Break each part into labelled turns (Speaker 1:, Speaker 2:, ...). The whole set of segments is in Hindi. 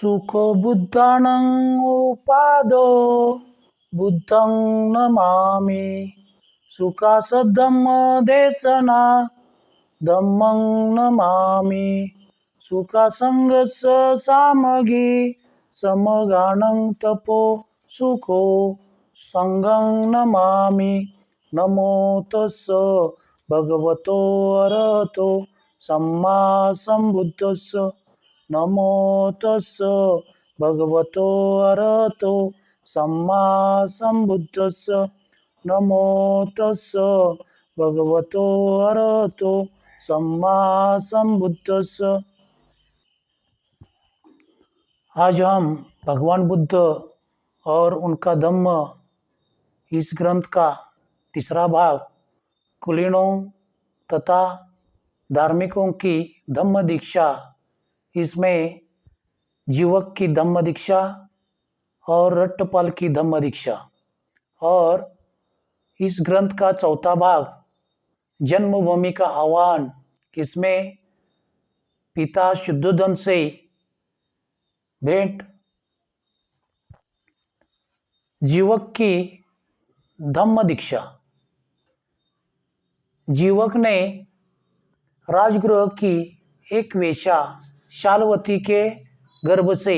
Speaker 1: सुख बुद्धानं उपादो बुद्धं नमामि। सुखासद्धम्म देशना धम्मं नमामि। सुखासंगस्स सामगी समगानं तपो सुखो संगं नमामि। नमो तस्स भगवतो अरहतो सम्मा सम्बुद्धस्स। नमो तस्स भगवतो अरहतो सम्मा सम्बुद्धस्स। नमो तस्स भगवतो अरहतो सम्मा सम्बुद्धस्स। आज हम भगवान बुद्ध और उनका धम्म इस ग्रंथ का तीसरा भाग कुलीनों तथा धार्मिकों की धम्म दीक्षा, इसमें जीवक की धम्म दीक्षा और रट्टपाल की धम्म दीक्षा, और इस ग्रंथ का चौथा भाग जन्मभूमि का आह्वान, इसमें पिता शुद्धोधन से भेंट, जीवक की धम्म दीक्षा। जीवक ने राजगृह की एक वेश्या शालवती के गर्भ से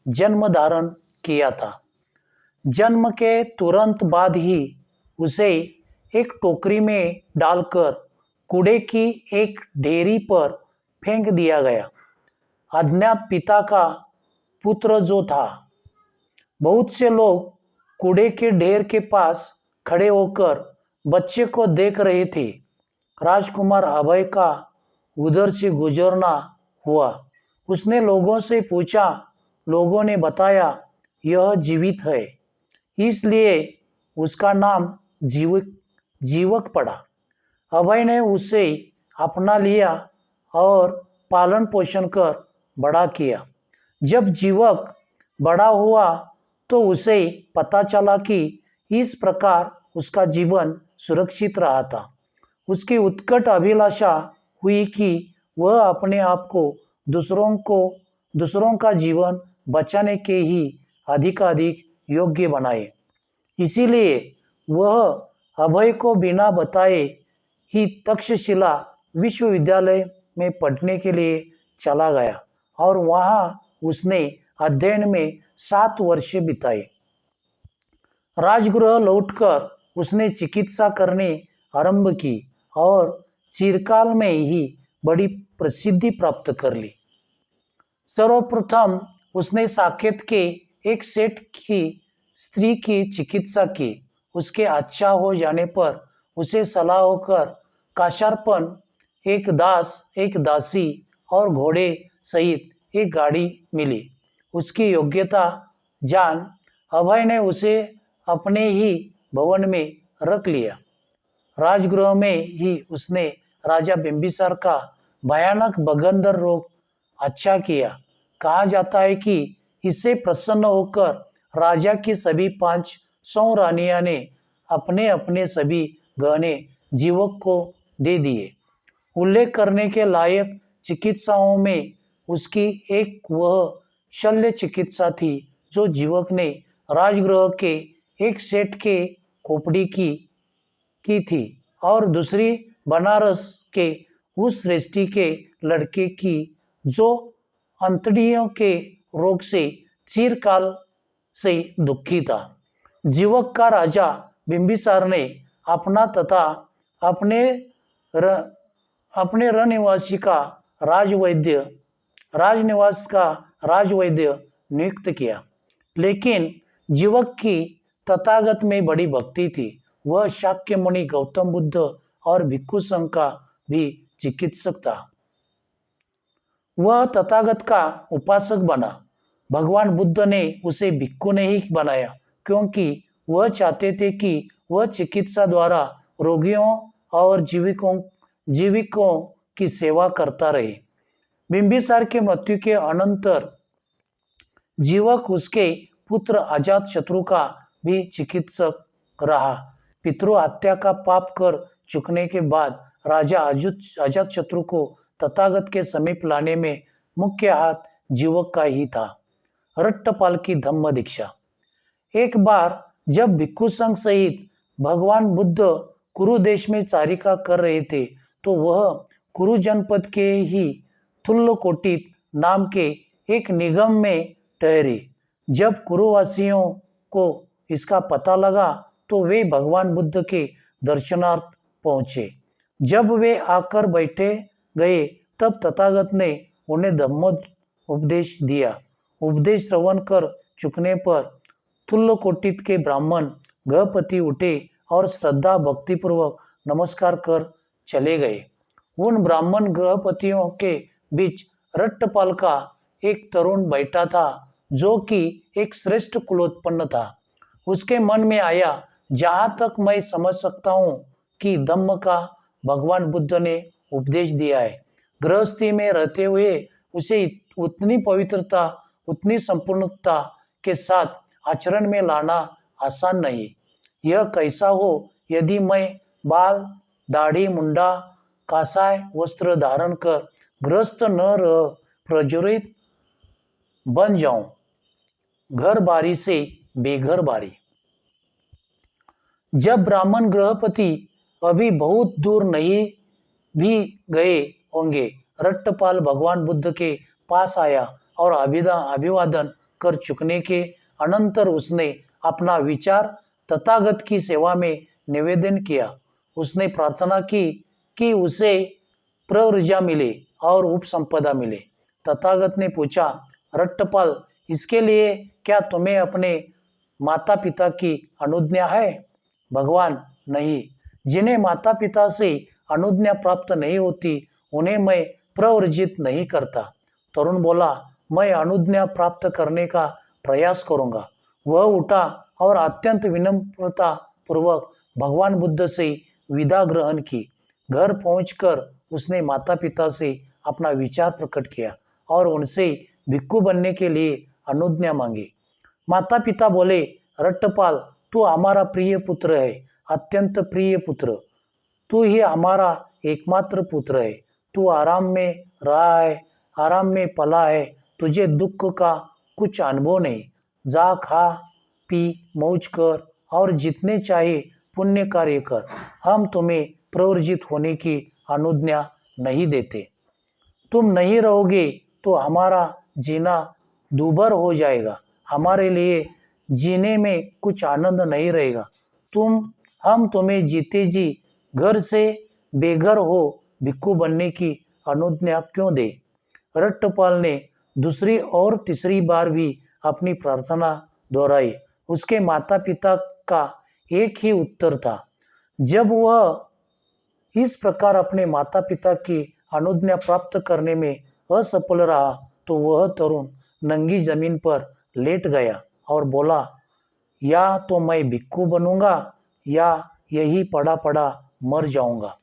Speaker 1: जन्म धारण किया था। जन्म के तुरंत बाद ही उसे एक टोकरी में डालकर कूड़े की एक ढेरी पर फेंक दिया गया। अज्ञात पिता का पुत्र जो था। बहुत से लोग कूड़े के ढेर के पास खड़े होकर बच्चे को देख रहे थे। राजकुमार अभय का उधर से गुजरना हुआ। उसने लोगों से पूछा। लोगों ने बताया यह जीवित है, इसलिए उसका नाम जीवक पड़ा। अभय ने उसे अपना लिया और पालन पोषण कर बड़ा किया। जब जीवक बड़ा हुआ तो उसे पता चला कि इस प्रकार उसका जीवन सुरक्षित रहा था। उसकी उत्कट अभिलाषा हुई कि वह अपने आप को दूसरों का जीवन बचाने के ही अधिकाधिक योग्य बनाए। इसीलिए वह अभय को बिना बताए ही तक्षशिला विश्वविद्यालय में पढ़ने के लिए चला गया और वहां उसने अध्ययन में 7 वर्ष बिताए। राजगृह लौटकर उसने चिकित्सा करने आरंभ की और चिरकाल में ही बड़ी प्रसिद्धि प्राप्त कर ली। सर्वप्रथम उसने साकेत के एक सेठ की स्त्री की चिकित्सा की। उसके अच्छा हो जाने पर उसे सलाह होकर काशार्पण, एक दास, एक दासी और घोड़े सहित एक गाड़ी मिली। उसकी योग्यता जान अभय ने उसे अपने ही भवन में रख लिया। राजगृह में ही उसने राजा बिंबिसार का भयानक बगंदर रोग अच्छा किया। कहा जाता है कि इससे प्रसन्न होकर राजा की सभी 500 रानियां ने अपने अपने सभी गहने जीवक को दे दिए। उल्लेख करने के लायक चिकित्साओं में उसकी एक वह शल्य चिकित्सा थी जो जीवक ने राजगृह के एक सेठ के खोपड़ी की थी, और दूसरी बनारस के उस श्रेष्ठी के लड़के की जो अंतड़ियों के रोग से चिरकाल से दुखी था। जीवक का राजा बिंबिसार ने अपना तथा अपने राजनिवास का राजवैद्य नियुक्त किया। लेकिन जीवक की तथागत में बड़ी भक्ति थी। वह शाक्य मुनि गौतम बुद्ध और भिक्षु संघ का भी चिकित्सक था। वह तथागत का उपासक बना। भगवान बुद्ध ने उसे भिक्षु नहीं बनाया, क्योंकि वह चाहते थे कि वह चिकित्सा द्वारा रोगियों और जीविकों की सेवा करता रहे। बिंबिसार के मृत्यु के अनंतर जीवक उसके पुत्र अजातशत्रु का भी चिकित्सक रहा। पितृ हत्या का पाप कर चुकने के बाद राजा अजातशत्रु को तथागत के समीप लाने में मुख्य हाथ जीवक का ही था। रट्टपाल की धम्म दीक्षा। एक बार जब भिक्षु संघ सहित भगवान बुद्ध कुरु देश में चारिका कर रहे थे तो वह कुरु जनपद के ही थुल्लकोटित नाम के एक निगम में ठहरे। जब कुरुवासियों को इसका पता लगा तो वे भगवान बुद्ध के दर्शनार्थ पहुंचे। जब वे आकर बैठे गए तब तथागत ने उन्हें धम्म उपदेश दिया। उपदेश श्रवण कर चुकने पर थुल्लकोटित के ब्राह्मण गृहपति उठे और श्रद्धा भक्तिपूर्वक नमस्कार कर चले गए। उन ब्राह्मण गृहपतियों के बीच रट्टपाल का एक तरुण बैठा था जो कि एक श्रेष्ठ कुलोत्पन्न था। उसके मन में आया, जहां तक मैं समझ सकता हूं कि धम्म का भगवान बुद्ध ने उपदेश दिया है, गृहस्थी में रहते हुए उसे उतनी पवित्रता, उतनी संपूर्णता के साथ आचरण में लाना आसान नहीं। यह कैसा हो यदि मैं बाल, दाढ़ी, मुंडा, कासाय वस्त्र धारण कर गृहस्थ न रह प्रज्वलित बन जाऊं, घर बारी से बेघर बारी। जब ब्राह्मण गृहपति अभी बहुत दूर नहीं भी गए होंगे, रट्टपाल भगवान बुद्ध के पास आया और अभिवादन कर चुकने के अनंतर उसने अपना विचार तथागत की सेवा में निवेदन किया। उसने प्रार्थना की कि उसे प्रव्रजा मिले और उपसंपदा मिले। तथागत ने पूछा, रट्टपाल, इसके लिए क्या तुम्हें अपने माता पिता की अनुज्ञा है? भगवान, नहीं। जिन्हें माता पिता से अनुज्ञा प्राप्त नहीं होती उन्हें मैं प्रव्रजित नहीं करता। तरुण बोला, मैं अनुज्ञा प्राप्त करने का प्रयास करूंगा। वह उठा और अत्यंत विनम्रता पूर्वक भगवान बुद्ध से विदा ग्रहण की। घर पहुंचकर उसने माता पिता से अपना विचार प्रकट किया और उनसे भिक्षु बनने के लिए अनुज्ञा मांगी। माता पिता बोले, रट्टपाल, तू हमारा प्रिय पुत्र है, अत्यंत प्रिय पुत्र। तू ही हमारा एकमात्र पुत्र है। तू आराम में रहा है, आराम में पला है, तुझे दुख का कुछ अनुभव नहीं। जा, खा पी, मौज कर और जितने चाहे पुण्य कार्य कर। हम तुम्हें प्रवर्जित होने की अनुज्ञा नहीं देते। तुम नहीं रहोगे तो हमारा जीना दूभर हो जाएगा, हमारे लिए जीने में कुछ आनंद नहीं रहेगा। हम तुम्हें जीते जी घर से बेघर हो भिक्षु बनने की अनुज्ञा क्यों दे? रट्टपाल ने दूसरी और तीसरी बार भी अपनी प्रार्थना दोहराई। उसके माता पिता का एक ही उत्तर था। जब वह इस प्रकार अपने माता पिता की अनुज्ञा प्राप्त करने में असफल रहा तो वह तरुण नंगी जमीन पर लेट गया और बोला, या तो मैं भिक्षु बनूंगा या यही पड़ा पड़ा मर जाऊंगा।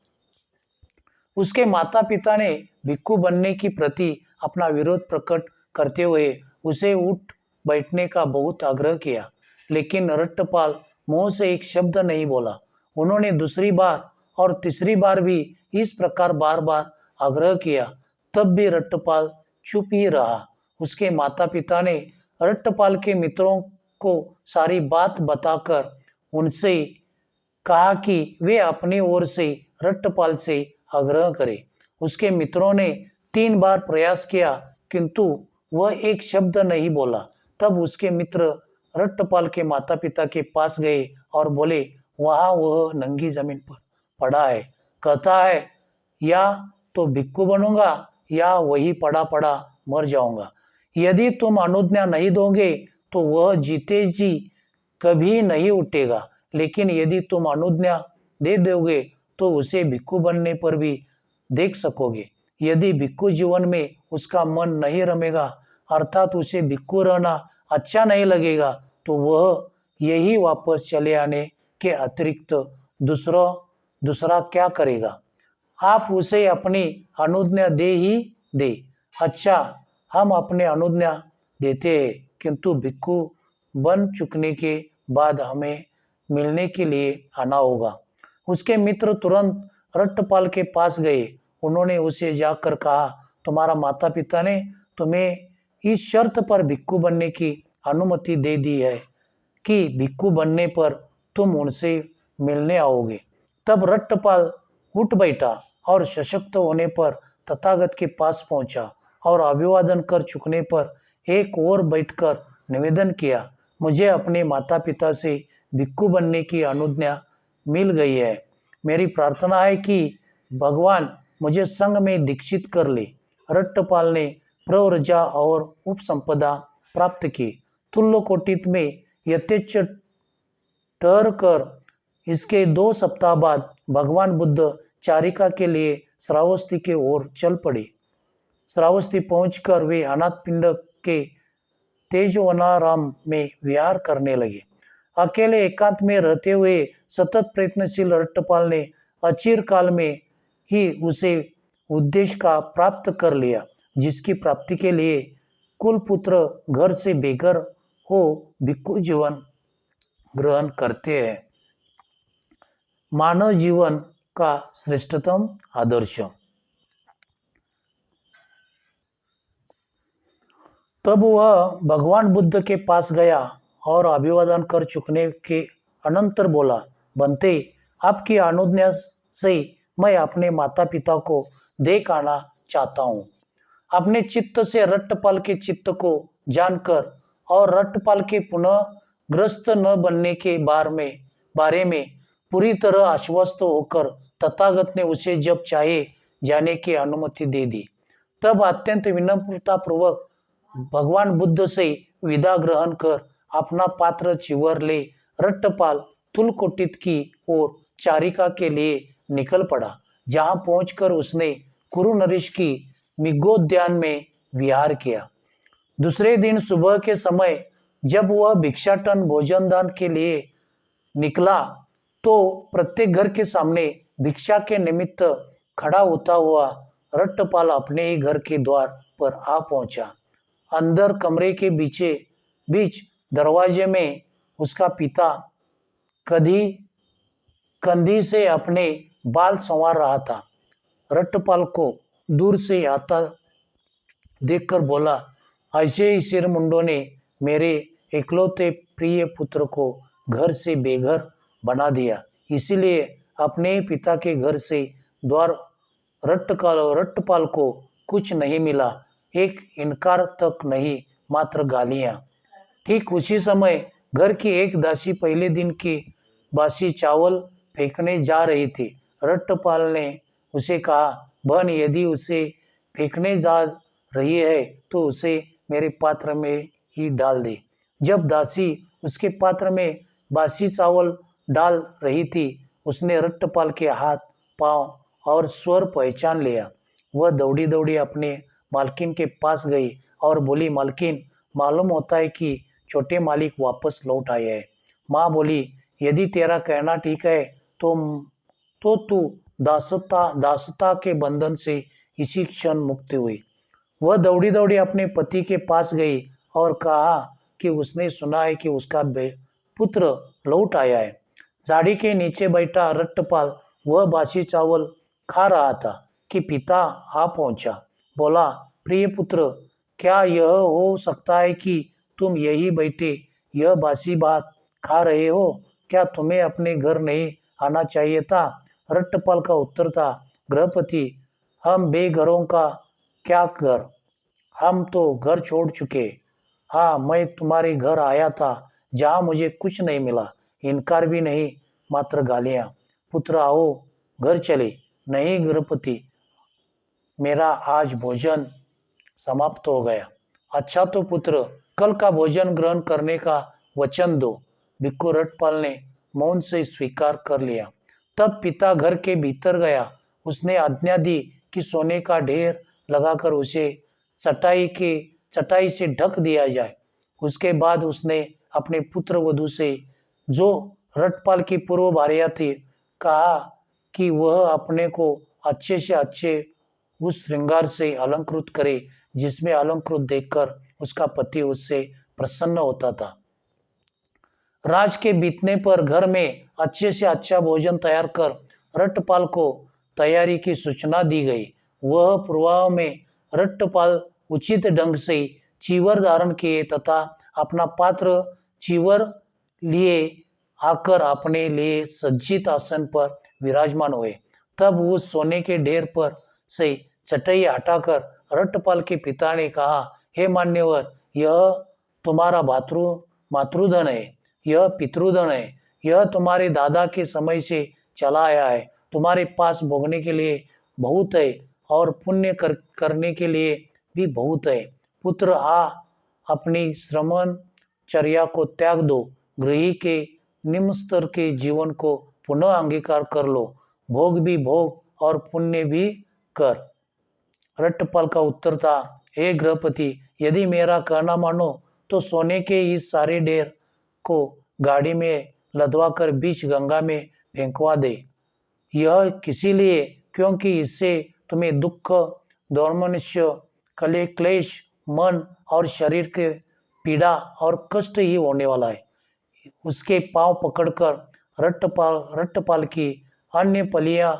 Speaker 1: उसके माता पिता ने भिक्षु बनने की प्रति अपना विरोध प्रकट करते हुए उसे उठ बैठने का बहुत आग्रह किया, लेकिन रट्टपाल मुंह से एक शब्द नहीं बोला। उन्होंने दूसरी बार और तीसरी बार भी इस प्रकार बार बार आग्रह किया, तब भी रट्टपाल चुप ही रहा। उसके माता पिता ने रट्टपाल के मित्रों को सारी बात बताकर उनसे कहा कि वे अपनी ओर से रट्टपाल से आग्रह करें। उसके मित्रों ने 3 बार प्रयास किया किंतु वह एक शब्द नहीं बोला। तब उसके मित्र रट्टपाल के माता पिता के पास गए और बोले, वहां वह नंगी जमीन पर पड़ा है, कहता है या तो भिक्षु बनूंगा या वही पड़ा पड़ा मर जाऊंगा। यदि तुम अनुज्ञा नहीं दोगे तो वह जीते जी कभी नहीं उठेगा, लेकिन यदि तुम अनुज्ञा दे दोगे तो उसे भिक्षु बनने पर भी देख सकोगे। यदि भिक्षु जीवन में उसका मन नहीं रमेगा, अर्थात उसे भिक्षु रहना अच्छा नहीं लगेगा, तो वह यही वापस चले आने के अतिरिक्त दूसरा क्या करेगा? आप उसे अपनी अनुज्ञा दे ही दे। अच्छा, हम अपने अनुज्ञा देते हैं, किंतु भिक्षु बन चुकने के बाद हमें मिलने के लिए आना होगा। उसके मित्र तुरंत रट्टपाल के पास गए। उन्होंने उसे जाकर कहा, तुम्हारा माता पिता ने तुम्हें इस शर्त पर भिक्षु बनने की अनुमति दे दी है कि भिक्षु बनने पर तुम उनसे मिलने आओगे। तब रट्टपाल उठ बैठा और सशक्त होने पर तथागत के पास पहुंचा और अभिवादन कर चुकने पर एक और बैठकर निवेदन किया, मुझे अपने माता पिता से भिक्षु बनने की अनुज्ञा मिल गई है। मेरी प्रार्थना है कि भगवान मुझे संघ में दीक्षित कर ले। रट्टपाल ने प्रव्रजा और उपसंपदा प्राप्त की। तुल्यकोटित में यथेच्छ ठहर कर इसके 2 सप्ताह बाद भगवान बुद्ध चारिका के लिए श्रावस्ती के ओर चल पड़े। श्रावस्ती पहुंचकर वे अनाथ पिंड के तेजवनाराम में विहार करने लगे। अकेले एकांत में रहते हुए सतत प्रयत्नशील रट्टपाल ने अचिर काल में ही उसे उद्देश्य का प्राप्त कर लिया, जिसकी प्राप्ति के लिए कुलपुत्र घर से बेघर हो भिक्षु जीवन ग्रहण करते हैं। मानव जीवन का श्रेष्ठतम आदर्श। तब वह भगवान बुद्ध के पास गया और अभिवादन कर चुकने के अनंतर बोला, बनते आपकी अनुज्ञा से मैं अपने माता पिता को देख आना चाहता हूँ। अपने चित्त से रट्टपाल के चित्त को जानकर और रट्टपाल के पुनः ग्रस्त न बनने के बारे में पूरी तरह आश्वस्त होकर तथागत ने उसे जब चाहे जाने की अनुमति दे दी। तब अत्यंत विनम्रतापूर्वक भगवान बुद्ध से विदा ग्रहण कर अपना पात्र चिवर ले रट्टपाल तुलकोटित की ओर चारिका के लिए निकल पड़ा, जहां पहुंचकर उसने कुरु नरेश की मिग्गोद्यान में विहार किया। दूसरे दिन सुबह के समय जब वह भिक्षाटन भोजन दान के लिए निकला तो प्रत्येक घर के सामने भिक्षा के निमित्त खड़ा होता हुआ रट्टपाल अपने ही घर के द्वार पर आ पहुंचा। अंदर कमरे के बीच दरवाजे में उसका पिता कंधी से अपने बाल संवार रहा था। रट्टपाल को दूर से आता देखकर बोला, ऐसे ही सिर मुंडों ने मेरे इकलौते प्रिय पुत्र को घर से बेघर बना दिया, इसीलिए अपने पिता के घर से द्वार रट्टपाल को कुछ नहीं मिला, एक इनकार तक नहीं, मात्र गालियां। ठीक उसी समय घर की एक दासी पहले दिन के बासी चावल फेंकने जा रही थी। रट्टपाल ने उसे कहा, बहन यदि उसे फेंकने जा रही है तो उसे मेरे पात्र में ही डाल दे। जब दासी उसके पात्र में बासी चावल डाल रही थी, उसने रट्टपाल के हाथ पांव और स्वर पहचान लिया। वह दौड़ी दौड़ी अपने मालकिन के पास गई और बोली, मालकिन मालूम होता है कि छोटे मालिक वापस लौट आए हैं। माँ बोली, यदि तेरा कहना ठीक है तो तू दासता के बंधन से इसी क्षण मुक्त हुई। वह दौड़ी दौड़ी अपने पति के पास गई और कहा कि उसने सुना है कि उसका पुत्र लौट आया है। झाड़ी के नीचे बैठा रट्टपाल वह बासी चावल खा रहा था कि पिता आ पहुंचा। बोला, प्रिय पुत्र, क्या यह हो सकता है कि तुम यही बैठे यह बासी भात खा रहे हो? क्या तुम्हें अपने घर नहीं आना चाहिए था? रट्टपाल का उत्तर था, गृहपति, हम बेघरों का क्या घर, हम तो घर छोड़ चुके। हाँ, मैं तुम्हारे घर आया था जहाँ मुझे कुछ नहीं मिला, इनकार भी नहीं, मात्र गालियाँ। पुत्र आओ घर चले। नहीं गृहपति, मेरा आज भोजन समाप्त हो गया। अच्छा तो पुत्र, कल का भोजन ग्रहण करने का वचन दो। भिक्षु रट्टपाल ने मौन से स्वीकार कर लिया। तब पिता घर के भीतर गया। उसने आज्ञा दी कि सोने का ढेर लगाकर उसे चटाई से ढक दिया जाए। उसके बाद उसने अपने पुत्र वधू से, जो रट्टपाल की पूर्व भार्या थी, कहा कि वह अपने को अच्छे से अच्छे उस श्रृंगार से अलंकृत करे जिसमें अलंकृत देखकर उसका पति उससे प्रसन्न होता था। राज के बीतने पर घर में अच्छे से अच्छा भोजन तैयार कर रट्टपाल को तैयारी की सूचना दी गई। वह पूर्वाह में रट्टपाल उचित ढंग से चीवर धारण किए तथा अपना पात्र चीवर लिए आकर अपने लिए सज्जित आसन पर विराजमान हुए। तब उस सोने के ढेर पर से चटाई हटाकर रट्टपाल के पिता ने कहा, हे मान्यवर, यह तुम्हारा मातृधन है, यह पितृधन है, यह तुम्हारे दादा के समय से चला आया है। तुम्हारे पास भोगने के लिए बहुत है और पुण्य करने के लिए भी बहुत है। पुत्र, अपनी श्रमणचर्या को त्याग दो, गृही के निम्न स्तर के जीवन को पुनः अंगीकार कर लो, भोग भी भोग और पुण्य भी कर। रट्टपाल का उत्तर था, हे गृहपति, यदि मेरा कहना मानो तो सोने के इस सारे ढेर को गाड़ी में लदवाकर बीच गंगा में फेंकवा दे। यह किसी लिए, क्योंकि इससे तुम्हें दुख, दौर्मनुष्य, क्लेश, मन और शरीर के पीड़ा और कष्ट ही होने वाला है। उसके पांव पकड़कर रट्टपाल की अन्य पलियां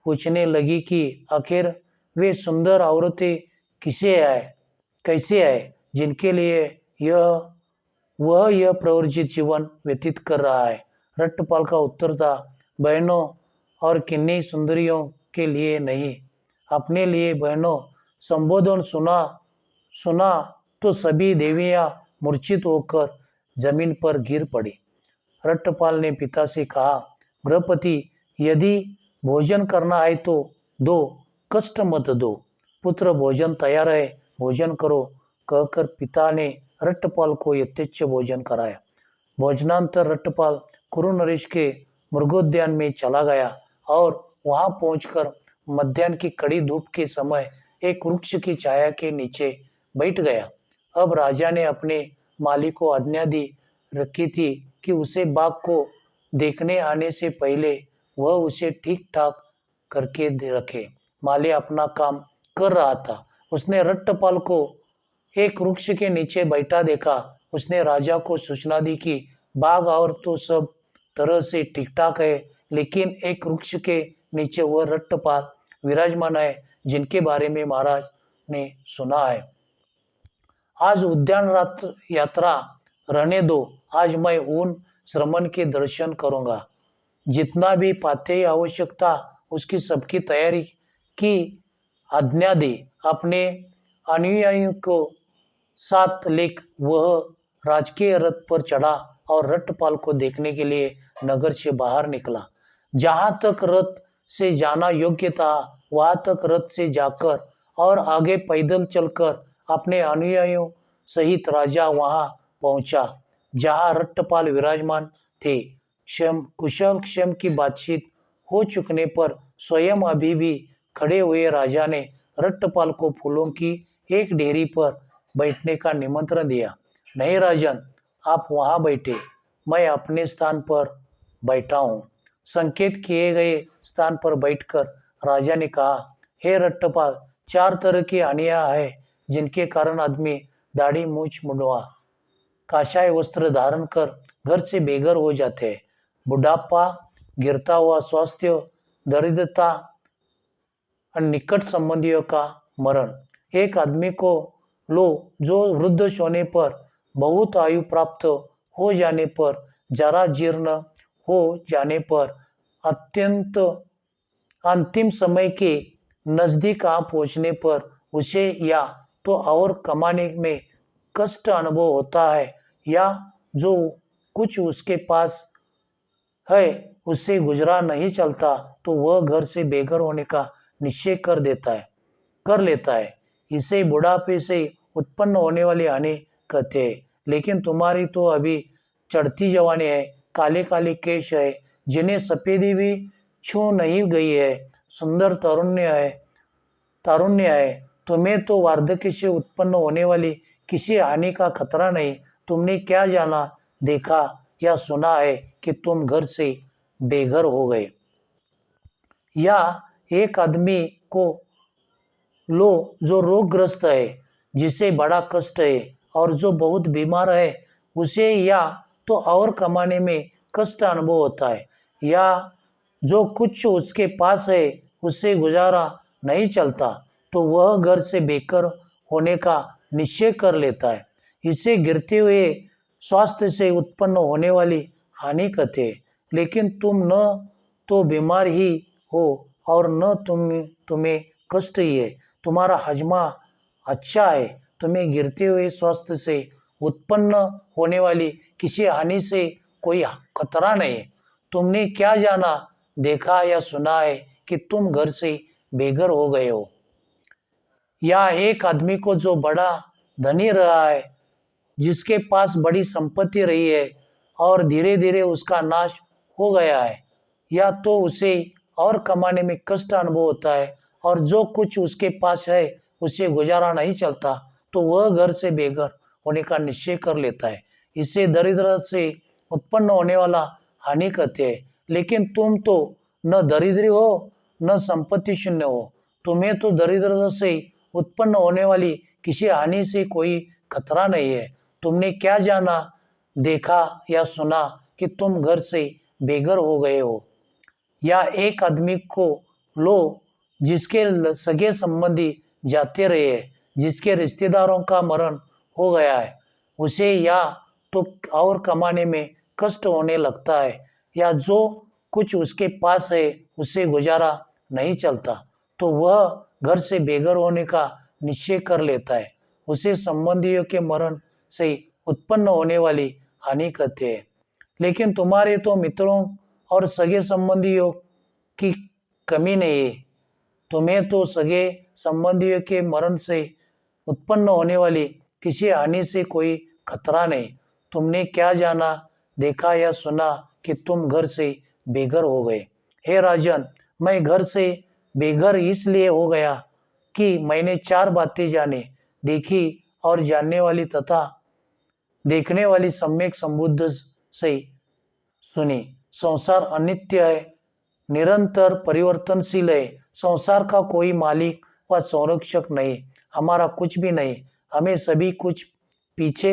Speaker 1: पूछने लगी कि आखिर वे सुंदर औरतें कैसे है जिनके लिए यह प्रवर्जित जीवन व्यतीत कर रहा है। रट्टपाल का उत्तर था, बहनों और किन्हीं सुंदरियों के लिए नहीं, अपने लिए। बहनों, संबोधन सुना तो सभी देवियां मूर्छित होकर जमीन पर गिर पड़ी। रट्टपाल ने पिता से कहा, गृहपति, यदि भोजन करना है तो दो, कष्ट मत दो। पुत्र, भोजन तैयार है, भोजन करो, कहकर पिता ने रट्टपाल को यथेच्छ भोजन कराया। भोजनांतर रट्टपाल कुरु नरेश के मृगोद्यान में चला गया और वहां पहुंचकर मध्याह्न की कड़ी धूप के समय एक वृक्ष की छाया के नीचे बैठ गया। अब राजा ने अपने माली को आज्ञा दी रखी थी कि उसे बाघ को देखने आने से पहले वह उसे ठीक ठाक करके रखे। माली अपना काम कर रहा था। उसने रट्टपाल को एक वृक्ष के नीचे बैठा देखा। उसने राजा को सूचना दी कि बाघ और तो सब तरह से ठीक ठाक है, लेकिन एक वृक्ष के नीचे वह रट्टपाल विराजमान है जिनके बारे में महाराज ने सुना है। आज उद्यान यात्रा रहने दो, आज मैं उन श्रमण के दर्शन करूंगा। जितना भी पाथेय आवश्यक था उसकी सबकी तैयारी की आज्ञा दी। अपने अनुयायियों को साथ लेकर वह राजकीय रथ पर चढ़ा और रट्टपाल को देखने के लिए नगर से बाहर निकला। जहां तक रथ से जाना योग्य था वहां तक रथ से जाकर और आगे पैदल चलकर अपने अनुयायियों सहित राजा वहां पहुंचा जहां रट्टपाल विराजमान थे। कुशल क्षेम की बातचीत हो चुकने पर स्वयं अभी भी खड़े हुए राजा ने रट्टपाल को फूलों की एक ढेरी पर बैठने का निमंत्रण दिया। नहीं राजन, आप वहां बैठे, मैं अपने स्थान पर बैठा हूँ। संकेत किए गए स्थान पर बैठकर राजा ने कहा, हे रट्टपाल, 4 तरह की हानियां है जिनके कारण आदमी दाढ़ी मूछ मुंडवा काशाय वस्त्र धारण कर घर से बेघर हो जाते हैं। बुढ़ापा, गिरता हुआ स्वास्थ्य, दरिद्रता और निकट संबंधियों का मरण। एक आदमी को लो जो वृद्ध होने पर, बहुत आयु प्राप्त हो जाने पर, जरा जीर्ण हो जाने पर, अत्यंत अंतिम समय के नजदीक आ पहुंचने पर उसे या तो और कमाने में कष्ट अनुभव होता है या जो कुछ उसके पास है उससे गुजरा नहीं चलता तो वह घर से बेघर होने का निश्चय कर लेता है। इसे बुढ़ापे से उत्पन्न होने वाली हानि कहते हैं। लेकिन तुम्हारी तो अभी चढ़ती जवानी है, काले काले केश है जिन्हें सफेदी भी छू नहीं गई है, सुंदर तारुण्य है। तुम्हें तो वार्धक्य से उत्पन्न होने वाली किसी हानि का खतरा नहीं। तुमने क्या जाना, देखा या सुना है कि तुम घर से बेघर हो गए? या एक आदमी को लो जो रोगग्रस्त है, जिसे बड़ा कष्ट है और जो बहुत बीमार है, उसे या तो और कमाने में कष्ट अनुभव होता है या जो कुछ उसके पास है उससे गुजारा नहीं चलता तो वह घर से बेघर होने का निश्चय कर लेता है। इसे गिरते हुए स्वास्थ्य से उत्पन्न होने वाली हानि कहते हैं। लेकिन तुम न तो बीमार ही हो और न तुम्हें कष्ट ही है। तुम्हारा हजमा अच्छा है। तुम्हें गिरते हुए स्वास्थ्य से उत्पन्न होने वाली किसी हानि से कोई खतरा नहीं है। तुमने क्या जाना, देखा या सुना है कि तुम घर से बेघर हो गए हो? या एक आदमी को जो बड़ा धनी रहा है, जिसके पास बड़ी संपत्ति रही है और धीरे धीरे उसका नाश हो गया है, या तो उसे और कमाने में कष्ट अनुभव होता है और जो कुछ उसके पास है उसे गुजारा नहीं चलता, तो वह घर से बेघर होने का निश्चय कर लेता है। इसे दरिद्र से उत्पन्न होने वाला हानि कहते हैं। लेकिन तुम तो न दरिद्री हो न संपत्ति शून्य हो। तुम्हें तो दरिद्रता से उत्पन्न होने वाली किसी हानि से कोई खतरा नहीं है। तुमने क्या जाना, देखा या सुना कि तुम घर से बेघर हो गए हो? या एक आदमी को लो जिसके सगे संबंधी जाते रहे हैं, जिसके रिश्तेदारों का मरण हो गया है, उसे या तो और कमाने में कष्ट होने लगता है या जो कुछ उसके पास है उसे गुजारा नहीं चलता, तो वह घर से बेघर होने का निश्चय कर लेता है। उसे संबंधियों के मरण से उत्पन्न होने वाली हानि कहते हैं। लेकिन तुम्हारे तो मित्रों और सगे संबंधियों की कमी नहीं है। तुम्हें तो सगे संबंधियों के मरण से उत्पन्न होने वाली किसी हानि से कोई खतरा नहीं। तुमने क्या जाना, देखा या सुना कि तुम घर से बेघर हो गए? हे राजन, मैं घर से बेघर इसलिए हो गया कि मैंने 4 बातें जानी, देखी और जानने वाली तथा देखने वाली सम्यक संबुद्ध से सुनी। संसार अनित्य है, निरंतर परिवर्तनशील है। संसार का कोई मालिक व संरक्षक नहीं, हमारा कुछ भी नहीं। हमें सभी कुछ पीछे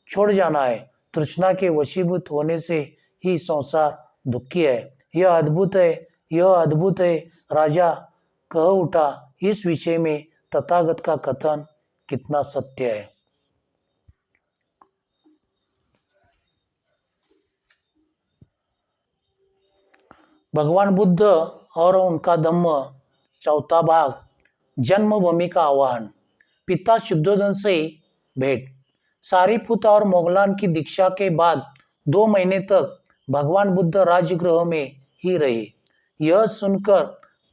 Speaker 1: छोड़ जाना है। तृष्णा के वशीभूत होने से ही संसार दुखी है। यह अद्भुत है, यह अद्भुत है। राजा कह उठा, इस विषय में तथागत का कथन कितना सत्य है। भगवान बुद्ध और उनका धम्म, चौथा भाग, जन्मभूमि का आह्वान। पिता शुद्धोधन से भेंट। सारीपुत और मोगलान की दीक्षा के बाद 2 महीने तक भगवान बुद्ध राजगृह में ही रहे। यह सुनकर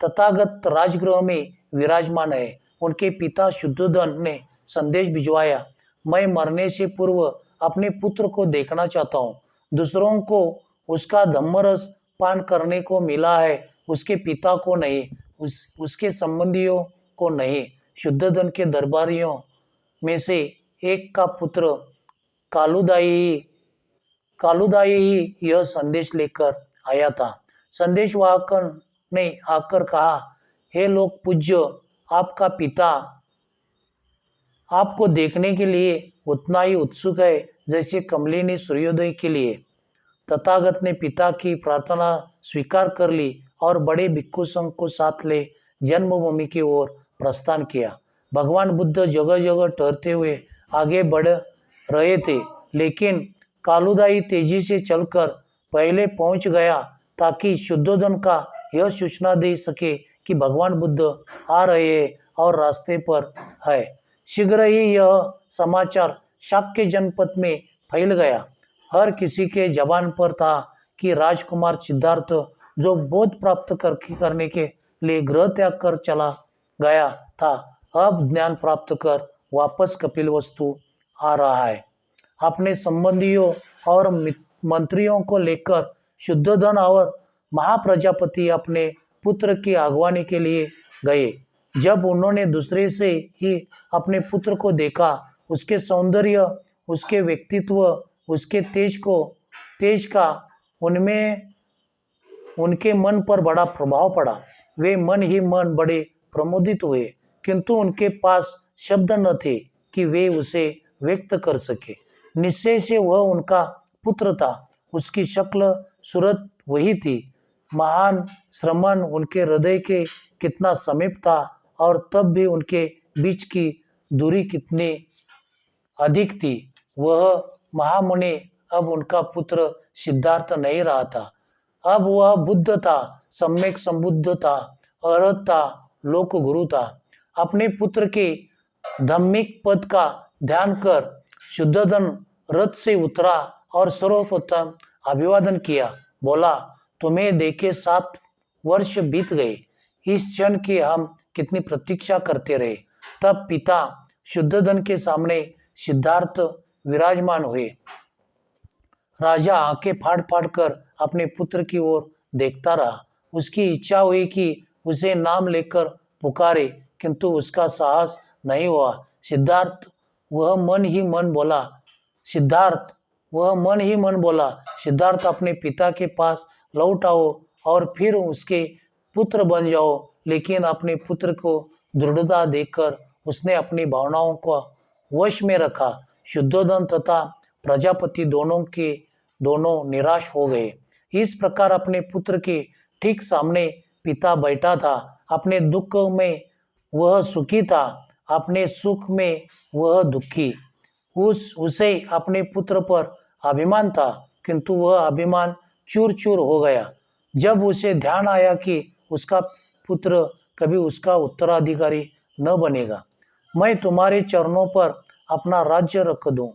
Speaker 1: तथागत राजगृह में विराजमान है। उनके पिता शुद्धोधन ने संदेश भिजवाया, मैं मरने से पूर्व अपने पुत्र को देखना चाहता हूँ। दूसरों को उसका धम्मरस पान करने को मिला है, उसके पिता को नहीं, उसके संबंधियों को नहीं। शुद्धोधन के दरबारियों में से एक का पुत्र कालुदाई ही यह संदेश लेकर आया था। संदेशवाहक ने आकर कहा, हे लोग पूज्य, आपका पिता आपको देखने के लिए उतना ही उत्सुक है जैसे कमलिनी सूर्योदय के लिए। तथागत ने पिता की प्रार्थना स्वीकार कर ली और बड़े भिक्षु संघ को साथ ले जन्मभूमि की ओर प्रस्थान किया। भगवान बुद्ध जगह जगह ठहरते हुए आगे बढ़ रहे थे, लेकिन कालुदाई तेजी से चलकर पहले पहुंच गया ताकि शुद्धोधन का यह सूचना दे सके कि भगवान बुद्ध आ रहे हैं और रास्ते पर है। शीघ्र ही यह समाचार शाक्य जनपद में फैल गया। हर किसी के जबान पर था कि राजकुमार सिद्धार्थ, जो बोध प्राप्त करने के लिए गृह त्याग कर चला गया था, अब ज्ञान प्राप्त कर वापस कपिलवस्तु आ रहा है। अपने संबंधियों और मंत्रियों को लेकर शुद्धोधन और महाप्रजापति अपने पुत्र की अगवानी के लिए गए। जब उन्होंने दूसरे से ही अपने पुत्र को देखा, उसके सौंदर्य, उसके व्यक्तित्व, उसके तेज का उनके मन पर बड़ा प्रभाव पड़ा। वे मन ही मन बड़े प्रमोदित हुए, किंतु उनके पास शब्द न थे कि वे उसे व्यक्त कर सके। निश्चय से वह उनका पुत्र था। उसकी शक्ल सूरत वही थी। महान श्रमण उनके हृदय के कितना समीप था और तब भी उनके बीच की दूरी कितनी अधिक थी। वह महामुनि अब उनका पुत्र सिद्धार्थ नहीं रहा था। अब वह बुद्ध था, सम्यक संबुद्ध था, अरहत था, लोक गुरु था। अपने पुत्र के धार्मिक पद का ध्यान कर शुद्धोधन रथ से उतरा और सर्वप्रथम अभिवादन किया। बोला, तुम्हें देखे 7 वर्ष बीत गए। इस क्षण की हम कितनी प्रतीक्षा करते रहे। तब पिता शुद्धोधन के सामने सिद्धार्थ विराजमान हुए। राजा आंखें फाड़ फाड़ कर अपने पुत्र की ओर देखता रहा। उसकी इच्छा हुई कि उसे नाम लेकर पुकारे, किंतु उसका साहस नहीं हुआ। वह मन ही मन बोला, सिद्धार्थ अपने पिता के पास लौट आओ और फिर उसके पुत्र बन जाओ। लेकिन अपने पुत्र को दृढ़ता देकर उसने अपनी भावनाओं को वश में रखा। शुद्धोधन तथा प्रजापति दोनों निराश हो गए। इस प्रकार अपने पुत्र के ठीक सामने पिता बैठा था। अपने दुख में वह सुखी था, अपने सुख में वह दुखी। उसे अपने पुत्र पर अभिमान था, किंतु वह अभिमान चूर चूर हो गया जब उसे ध्यान आया कि उसका पुत्र कभी उसका उत्तराधिकारी न बनेगा। मैं तुम्हारे चरणों पर अपना राज्य रख दूं,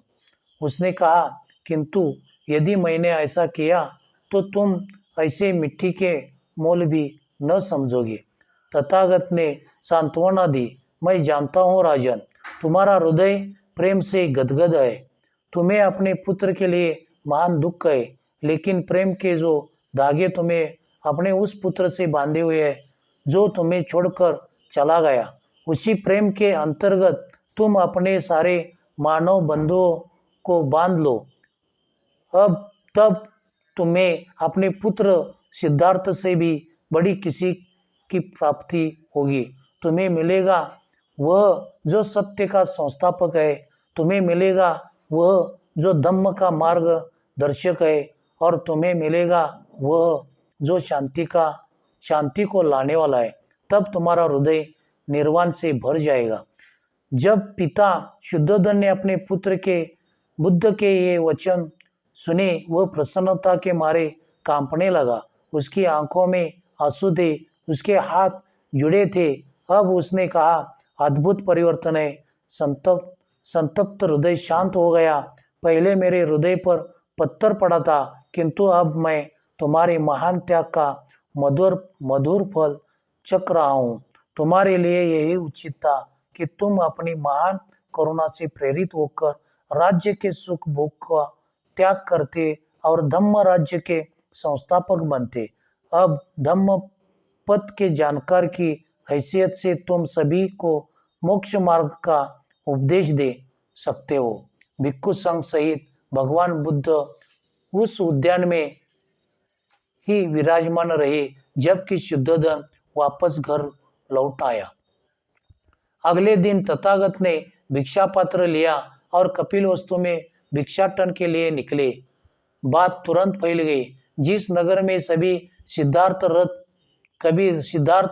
Speaker 1: उसने कहा, किंतु यदि मैंने ऐसा किया तो तुम ऐसे मिट्टी के मोल भी न समझोगे। तथागत ने सांत्वना दी, मैं जानता हूँ राजन, तुम्हारा हृदय प्रेम से गदगद है। तुम्हें अपने पुत्र के लिए महान दुख है, लेकिन प्रेम के जो धागे तुम्हें अपने उस पुत्र से बांधे हुए हैं जो तुम्हें छोड़कर चला गया, उसी प्रेम के अंतर्गत तुम अपने सारे मानव बंधुओं को बांध लो। तब तुम्हें अपने पुत्र सिद्धार्थ से भी बड़ी किसी की प्राप्ति होगी। तुम्हें मिलेगा वह जो सत्य का संस्थापक है, तुम्हें मिलेगा वह जो धम्म का मार्ग दर्शक है, और तुम्हें मिलेगा वह जो शांति को लाने वाला है। तब तुम्हारा हृदय निर्वाण से भर जाएगा। जब पिता शुद्धोधन ने अपने पुत्र के बुद्ध के ये वचन सुने, वह प्रसन्नता के मारे कांपने लगा। उसकी आंखों में आंसू थे, उसके हाथ जुड़े थे। अब उसने कहा, अद्भुत परिवर्तन है। संतप्त हृदय शांत हो गया। पहले मेरे हृदय पर पत्थर पड़ा था, किंतु अब मैं तुम्हारे महान त्याग का मधुर फल चख रहा हूँ। तुम्हारे लिए यही उचित था कि तुम अपनी महान करुणा से प्रेरित होकर राज्य के सुख भोग का त्याग करते और धम्म राज्य के संस्थापक बनते। अब धम्म पद के जानकार की हैसियत से तुम सभी को मोक्ष मार्ग का उपदेश दे सकते हो। भिक्षु संघ सहित भगवान बुद्ध उस उद्यान में ही विराजमान रहे जबकि शुद्धोधन वापस घर लौट आया। अगले दिन तथागत ने भिक्षा पात्र लिया और कपिलवस्तु में भिक्षाटन के लिए निकले। बात तुरंत फैल गई। जिस नगर में सभी सिद्धार्थ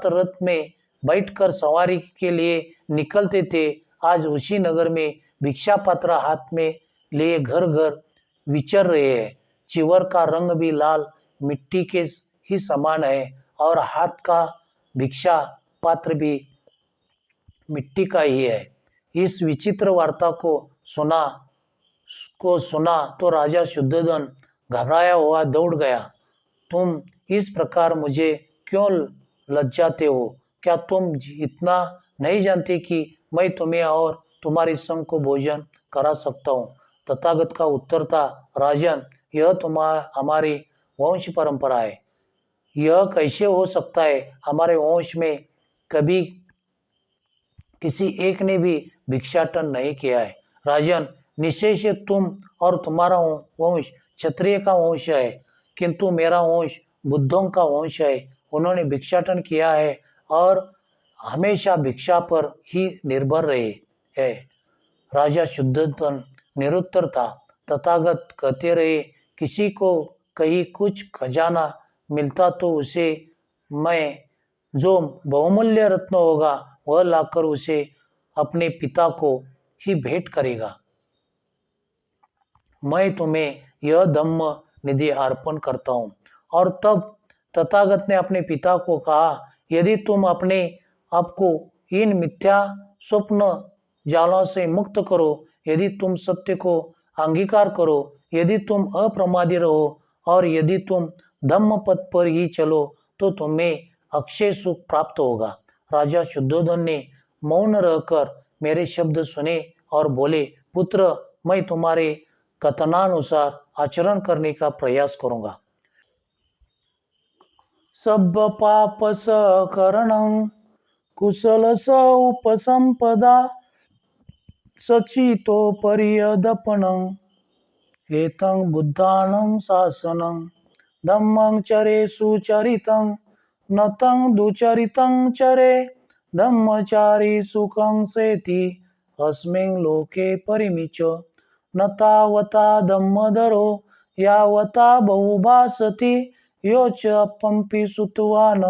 Speaker 1: रथ में बैठकर सवारी के लिए निकलते थे, आज उसी नगर में भिक्षा पात्र हाथ में लिए घर घर विचर रहे हैं। चिवर का रंग भी लाल मिट्टी के ही समान है और हाथ का भिक्षा पात्र भी मिट्टी का ही है। इस विचित्र वार्ता को सुना तो राजा शुद्धोधन घबराया हुआ दौड़ गया। तुम इस प्रकार मुझे क्यों लज्जाते हो? क्या तुम इतना नहीं जानते कि मैं तुम्हें और तुम्हारे संग को भोजन करा सकता हूँ? तथागत का उत्तर था, राजन, यह हमारी वंश परंपरा है। यह कैसे हो सकता है? हमारे वंश में कभी किसी एक ने भी भिक्षाटन नहीं किया है। राजन, निश्चय से तुम और तुम्हारा वंश क्षत्रिय का वंश है, किंतु मेरा वंश बुद्धों का वंश है। उन्होंने भिक्षाटन किया है और हमेशा भिक्षा पर ही निर्भर रहे है। राजा शुद्धोधन निरुत्तर था। तथागत कहते रहे, किसी को कहीं कुछ खजाना मिलता तो उसे मैं जो बहुमूल्य रत्न होगा वह लाकर उसे अपने पिता को ही भेंट करेगा। मैं तुम्हें यह धम्म निधि अर्पण करता हूँ। और तब तथागत ने अपने पिता को कहा, यदि तुम अपने आप को इन मिथ्या स्वप्न जालों से मुक्त करो, यदि तुम सत्य को अंगीकार करो, यदि तुम अप्रमादी रहो और यदि तुम धम्म पथ पर ही चलो, तो तुम्हें अक्षय सुख प्राप्त होगा। राजा शुद्धोधन ने मौन रहकर मेरे शब्द सुने और बोले, पुत्र, मैं तुम्हारे कथनानुसार आचरण करने का प्रयास करूंगा। सब पाप स करणं कुशल स उपसंपदा सचितो पर्यदपनं एतं बुद्धानं शासनं धम्मं चरे सुचरितं न तं दुचरितं चरे धम्मचारी सुखं सेति अस्मिन् लोके परिमिच न तावता धम्मधरो यावता बहुभासति यो च पंपि सुतवान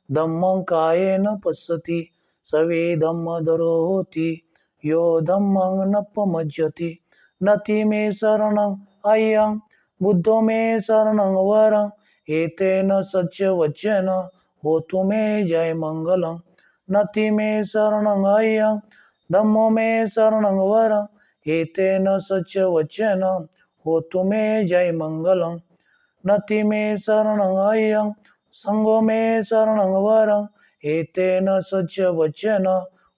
Speaker 1: धम्मं कायेन पश्यति सवे धम्मधरो होति यो धम्मं न पमज्जति नति मे शरणं अयं बुद्धो मे शरणं वरं एतेन सच्च वचन होतु मे जय मंगलं नति मे शरणं अयं धम्मो मे शरणं वरं एतेन सच्च वचन होतु मे जय मंगलं नति मे शरणं अयं संगो मे शरणं वरं एतेन सच्च वचन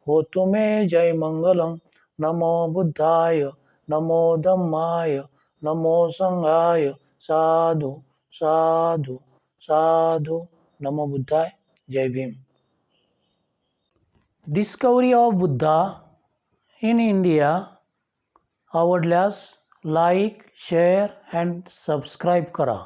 Speaker 1: होतु मे जय मंगलं नमो बुद्धाय नमो धम्माय नमो संघाय साधु साधु साधु नमो बुद्धाय जय Bhim. Discovery of Buddha in India आवडल्यास लाईक, शेअर अँड सबस्क्राईब करा.